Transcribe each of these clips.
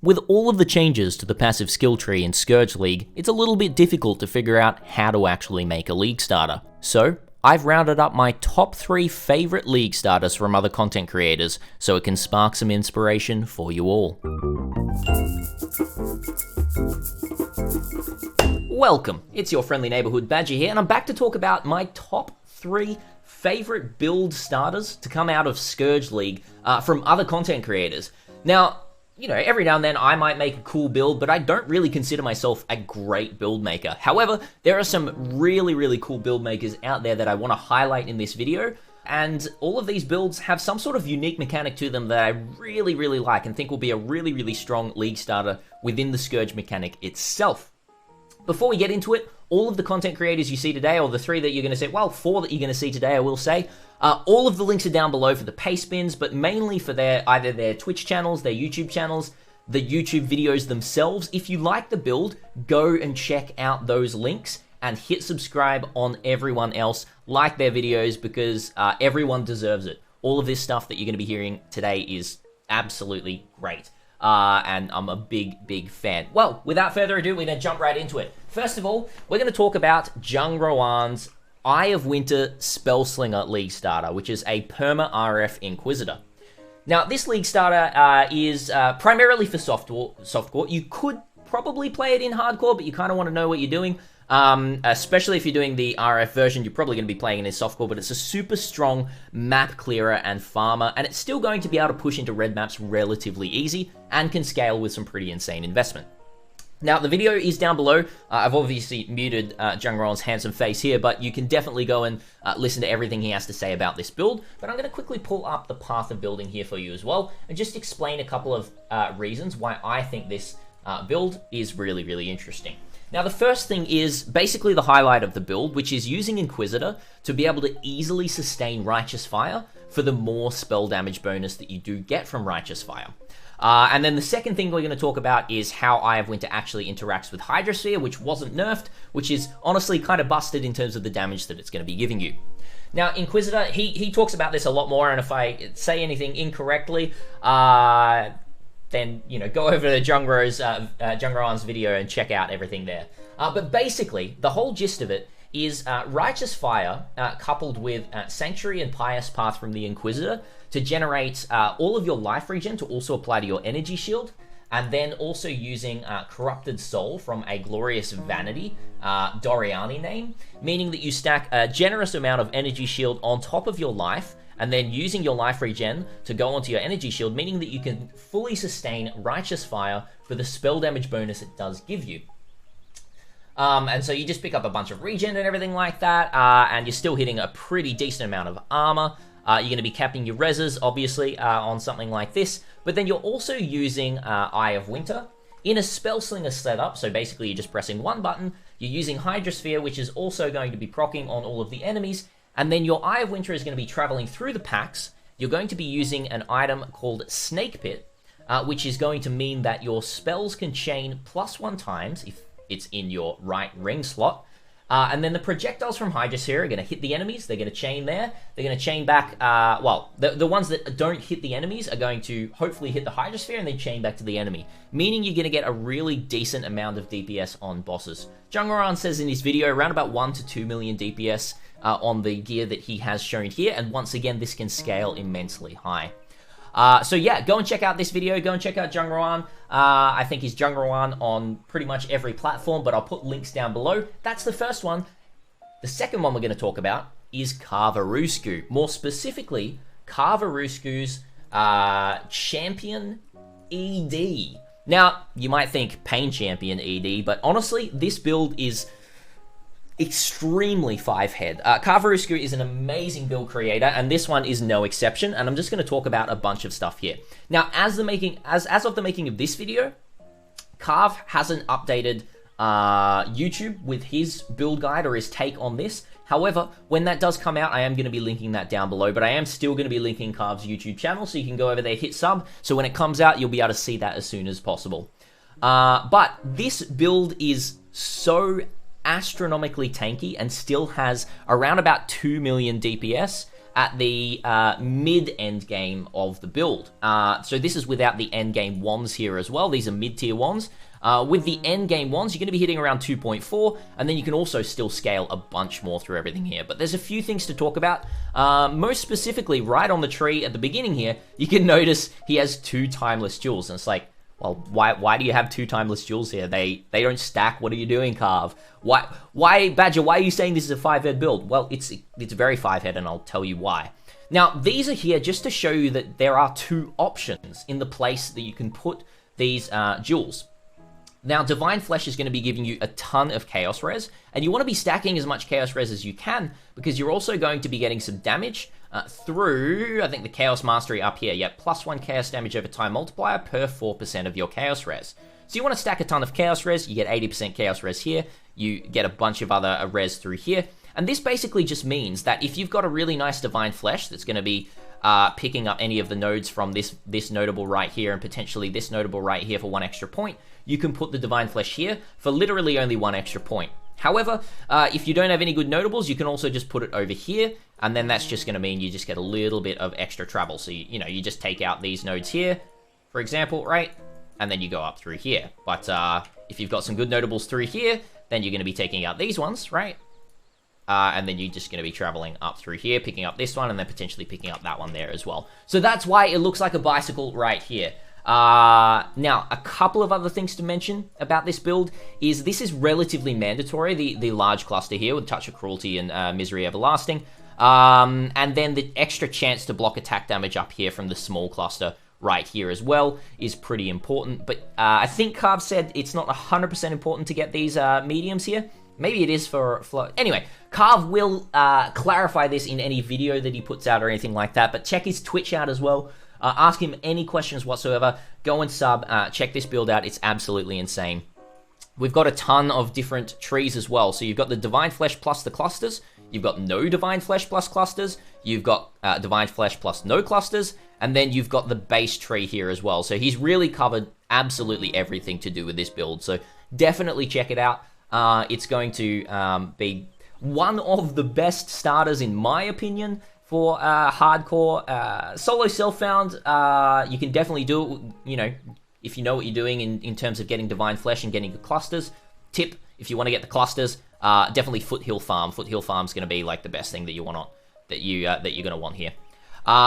With all of the changes to the passive skill tree in Scourge League, it's a little bit difficult to figure out how to actually make a league starter. So, I've rounded up my top 3 favorite league starters from other content creators, so it can spark some inspiration for you all. Welcome, it's your friendly neighborhood Badger here, and I'm back to talk about my top 3 favorite build starters to come out of Scourge League from other content creators. Now, you know, every now and then I might make a cool build, but I don't really consider myself a great build maker. However, there are some really cool build makers out there that I want to highlight in this video, and all of these builds have some sort of unique mechanic to them that I really like and think will be a really strong league starter within the Scourge mechanic itself. Before we get into it, all of the content creators you see today, or the 3 that you're going to see, well, 4 that you're going to see today, I will say, all of the links are down below for the pay spins, but mainly for either their Twitch channels, their YouTube channels, the YouTube videos themselves. If you like the build, go and check out those links and hit subscribe on everyone else. Like their videos because everyone deserves it. All of this stuff that you're going to be hearing today is absolutely great. And I'm a big fan. Well, without further ado, we're going to jump right into it. First of all, we're going to talk about Jungroan's Eye of Winter Spellslinger League Starter, which is a Perma RF Inquisitor. Now, this League Starter is primarily for softcore. You could probably play it in hardcore, but you kind of want to know what you're doing. Especially if you're doing the RF version, you're probably going to be playing it in softcore, but it's a super strong map clearer and farmer, and it's still going to be able to push into red maps relatively easy and can scale with some pretty insane investment. Now, the video is down below. I've obviously muted Jungroan's handsome face here, but you can definitely go and listen to everything he has to say about this build. But I'm going to quickly pull up the path of building here for you as well, and just explain a couple of reasons why I think this build is really interesting. Now, the first thing is basically the highlight of the build, which is using Inquisitor to be able to easily sustain Righteous Fire for the more spell damage bonus that you do get from Righteous Fire. And then the second thing we're going to talk about is how Eye of Winter actually interacts with Hydrosphere, which wasn't nerfed, which is honestly kind of busted in terms of the damage that it's going to be giving you. Now, Inquisitor, he talks about this a lot more, and if I say anything incorrectly, then, you know, go over to Jungroan's video and check out everything there. But basically, the whole gist of it is Righteous Fire coupled with Sanctuary and Pious Path from the Inquisitor to generate all of your life regen to also apply to your energy shield, and then also using Corrupted Soul from a Glorious Vanity Doriani name, meaning that you stack a generous amount of energy shield on top of your life, and then using your life regen to go onto your energy shield, meaning that you can fully sustain Righteous Fire for the spell damage bonus it does give you. And so you just pick up a bunch of regen and everything like that, and you're still hitting a pretty decent amount of armor. You're going to be capping your reses, obviously, on something like this, but then you're also using Eye of Winter in a Spellslinger setup, so basically you're just pressing one button, you're using Hydrosphere, which is also going to be proccing on all of the enemies, and then your Eye of Winter is going to be traveling through the packs. You're going to be using an item called Snake Pit, which is going to mean that your spells can chain +1 times if it's in your right ring slot. And then the projectiles from Hydrosphere are going to hit the enemies. They're going to chain there. They're going to chain back. Well, the ones that don't hit the enemies are going to hopefully hit the Hydrosphere and then chain back to the enemy, meaning you're going to get a really decent amount of DPS on bosses. Jungroan says in his video around about 1 to 2 million DPS on the gear that he has shown here, and once again, this can scale immensely high. So yeah, go and check out this video, go and check out Jungroan. I think he's Jungroan on pretty much every platform, but I'll put links down below. That's the first one. The second one we're going to talk about is Karvarousku. More specifically, Karvarousku's Champion ED. Now, you might think Pain Champion ED, but honestly, this build is extremely 5-head. Karvarousku is an amazing build creator, and this one is no exception, and I'm just going to talk about a bunch of stuff here. Now, as of the making of this video, Karv hasn't updated YouTube with his build guide or his take on this. However, when that does come out, I am going to be linking that down below, but I am still going to be linking Karv's YouTube channel, so you can go over there, hit sub, so when it comes out, you'll be able to see that as soon as possible. But this build is so astronomically tanky and still has around about 2 million DPS at the mid-end game of the build. So this is without the end game wands here as well. These are mid-tier wands. With the end game wands, you're going to be hitting around 2.4, and then you can also still scale a bunch more through everything here. But there's a few things to talk about. Most specifically, right on the tree at the beginning here, you can notice he has 2 timeless jewels, and it's like, well, why do you have 2 timeless jewels here? They don't stack. What are you doing, Carv? Why, Badger, why are you saying this is a 5-head build? Well, it's very 5-head, and I'll tell you why. Now, these are here just to show you that there are 2 options in the place that you can put these jewels. Now, Divine Flesh is going to be giving you a ton of Chaos Res, and you want to be stacking as much Chaos Res as you can, because you're also going to be getting some damage through, I think, the Chaos Mastery up here. Yep, +1 Chaos Damage over time multiplier per 4% of your Chaos Res. So you want to stack a ton of Chaos Res, you get 80% Chaos Res here, you get a bunch of other Res through here, and this basically just means that if you've got a really nice Divine Flesh that's going to be picking up any of the nodes from this notable right here and potentially this notable right here for 1 extra point, you can put the Divine Flesh here for literally only 1 extra point. However, if you don't have any good notables, you can also just put it over here, and then that's just going to mean you just get a little bit of extra travel. So, you just take out these nodes here, for example, right? And then you go up through here. But if you've got some good notables through here, then you're going to be taking out these ones, right? And then you're just going to be traveling up through here, picking up this one, and then potentially picking up that one there as well. So that's why it looks like a bicycle right here. Now, a couple of other things to mention about this build is this is relatively mandatory, the large cluster here with Touch of Cruelty and Misery Everlasting. And then the extra chance to block attack damage up here from the small cluster right here as well is pretty important. But I think Carv said it's not 100% important to get these mediums here. Maybe it is for flow. Anyway, Carv will clarify this in any video that he puts out or anything like that. But check his Twitch out as well. Ask him any questions whatsoever. Go and sub. Check this build out. It's absolutely insane. We've got a ton of different trees as well. So you've got the Divine Flesh plus the clusters. You've got no Divine Flesh plus clusters. You've got Divine Flesh plus no clusters. And then you've got the base tree here as well. So he's really covered absolutely everything to do with this build. So definitely check it out. It's going to be one of the best starters, in my opinion, for hardcore. Solo self-found, you can definitely do it, if you know what you're doing in terms of getting Divine Flesh and getting the clusters. Tip, if you want to get the clusters, definitely Foothill Farm. Foothill Farm's going to be like the best thing that you're going to want here.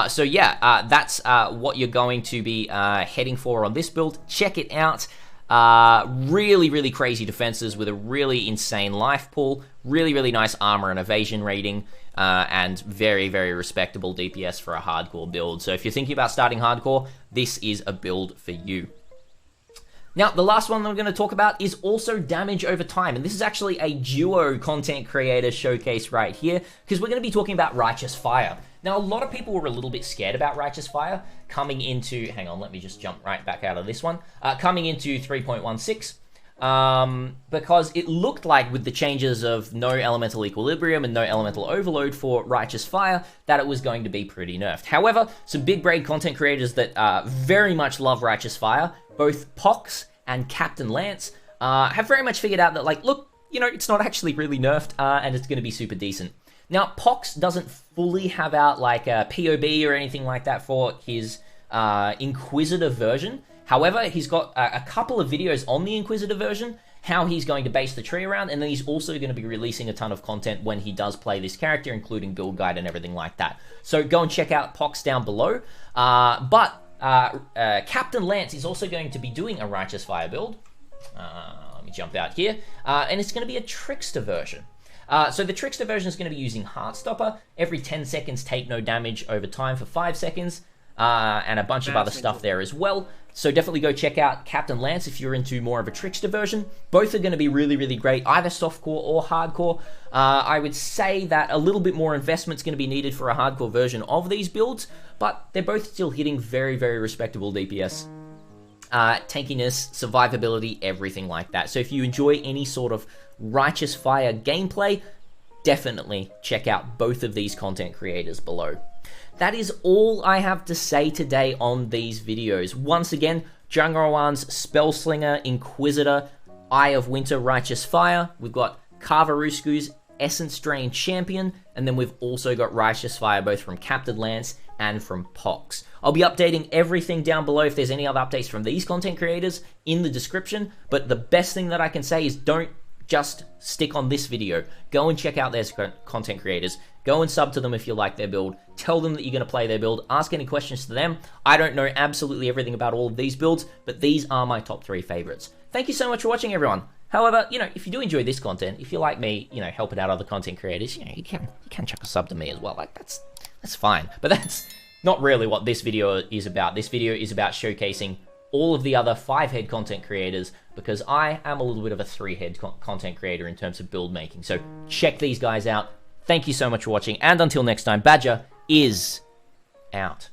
So yeah, that's what you're going to be heading for on this build. Check it out. Really, really crazy defenses with a really insane life pool, really nice armor and evasion rating, and very, very respectable DPS for a hardcore build. So if you're thinking about starting hardcore, this is a build for you. Now, the last one that we're going to talk about is also damage over time, and this is actually a duo content creator showcase right here, because we're going to be talking about Righteous Fire. Now, a lot of people were a little bit scared about Righteous Fire coming into, hang on, let me just jump right back out of this one, coming into 3.16, because it looked like with the changes of no elemental equilibrium and no elemental overload for Righteous Fire, that it was going to be pretty nerfed. However, some big brain content creators that very much love Righteous Fire, both Pohx and CaptainLance, have very much figured out that, like, look, it's not actually really nerfed, and it's going to be super decent. Now, Pohx doesn't fully have out, like, a POB or anything like that for his Inquisitor version. However, he's got a couple of videos on the Inquisitor version, how he's going to base the tree around, and then he's also going to be releasing a ton of content when he does play this character, including build guide and everything like that. So go and check out Pohx down below. CaptainLance is also going to be doing a Righteous Fire build. Let me jump out here. And it's going to be a Trickster version. So the Trickster version is going to be using Heartstopper. Every 10 seconds, take no damage over time for 5 seconds. And a bunch of other stuff there as well. So definitely go check out CaptainLance if you're into more of a Trickster version. Both are going to be really, really great, either softcore or hardcore. I would say that a little bit more investment is going to be needed for a hardcore version of these builds, but they're both still hitting very, very respectable DPS. Tankiness, survivability, everything like that. So if you enjoy any sort of Righteous Fire gameplay, definitely check out both of these content creators below. That is all I have to say today on these videos. Once again, Jungroan's Spellslinger, Inquisitor, Eye of Winter, Righteous Fire. We've got Karvarousku's Essence Drain Champion, and then we've also got Righteous Fire both from CaptainLance and from Pohx. I'll be updating everything down below if there's any other updates from these content creators in the description, but the best thing that I can say is don't just stick on this video. Go and check out their content creators. Go and sub to them if you like their build. Tell them that you're going to play their build. Ask any questions to them. I don't know absolutely everything about all of these builds, but these are my top 3 favorites. Thank you so much for watching, everyone. However, if you do enjoy this content, if you like me, helping out other content creators, you can chuck a sub to me as well. Like, that's fine. But that's not really what this video is about. This video is about showcasing all of the other 5-head content creators, because I am a little bit of a 3-head content creator in terms of build making. So check these guys out. Thank you so much for watching, and until next time, Badger is out.